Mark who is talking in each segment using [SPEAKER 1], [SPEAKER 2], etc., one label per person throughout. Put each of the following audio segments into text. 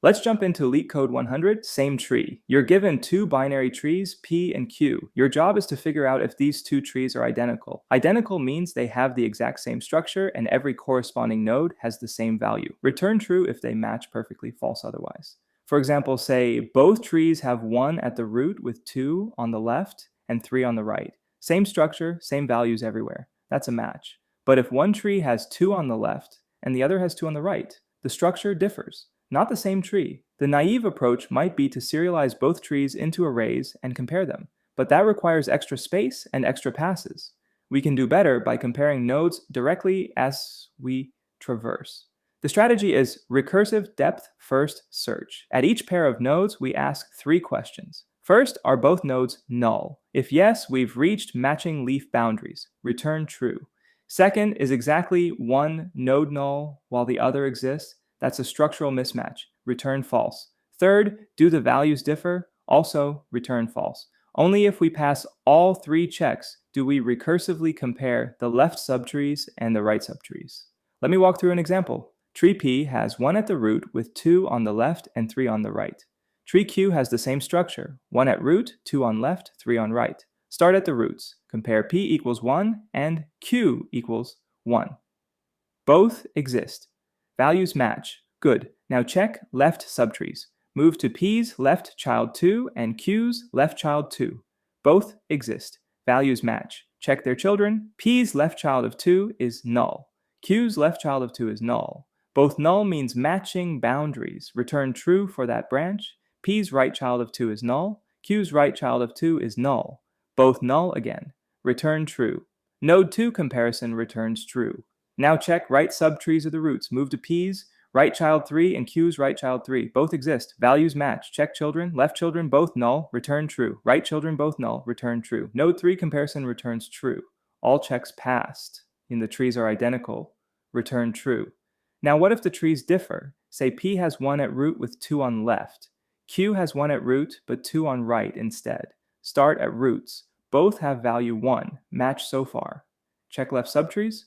[SPEAKER 1] Let's jump into LeetCode 100, same tree. You're given two binary trees, P and Q. Your job is to figure out if these two trees are identical. Identical means they have the exact same structure and every corresponding node has the same value. Return true if they match perfectly, false otherwise. For example, say both trees have 1 at the root with 2 on the left and 3 on the right. Same structure, same values everywhere. That's a match. But if one tree has 2 on the left and the other has 2 on the right, the structure differs. Not the same tree. The naive approach might be to serialize both trees into arrays and compare them, but that requires extra space and extra passes. We can do better by comparing nodes directly as we traverse. The strategy is recursive depth first search. At each pair of nodes, we ask 3 questions. First, are both nodes null? If yes, we've reached matching leaf boundaries. Return true. Second, is exactly one node null while the other exists? That's a structural mismatch. Return false. Third, do the values differ? Also, return false. Only if we pass all 3 checks do we recursively compare the left subtrees and the right subtrees. Let me walk through an example. Tree P has 1 at the root with 2 on the left and 3 on the right. Tree Q has the same structure, 1 at root, 2 on left, 3 on right. Start at the roots. Compare P equals 1 and Q equals 1. Both exist. Values match. Good. Now check left subtrees. Move to P's left child 2 and Q's left child 2. Both exist. Values match. Check their children. P's left child of 2 is null. Q's left child of 2 is null. Both null means matching boundaries. Return true for that branch. P's right child of 2 is null. Q's right child of 2 is null. Both null again. Return true. Node 2 comparison returns true. Now check right subtrees of the roots. Move to P's right child 3 and Q's right child 3. Both exist. Values match. Check children. Left children both null. Return true. Right children both null. Return true. Node 3 comparison returns true. All checks passed. And the trees are identical. Return true. Now what if the trees differ? Say P has 1 at root with 2 on left. Q has 1 at root but 2 on right instead. Start at roots. Both have value 1. Match so far. Check left subtrees.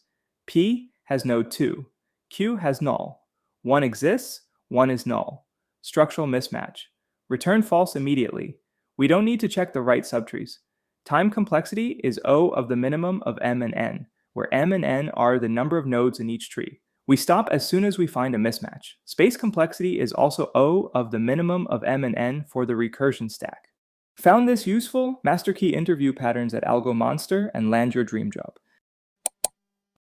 [SPEAKER 1] P has node 2. Q has null. 1 exists, 1 is null. Structural mismatch. Return false immediately. We don't need to check the right subtrees. Time complexity is O of the minimum of M and N, where M and N are the number of nodes in each tree. We stop as soon as we find a mismatch. Space complexity is also O of the minimum of M and N for the recursion stack. Found this useful? Master key interview patterns at AlgoMonster and land your dream job.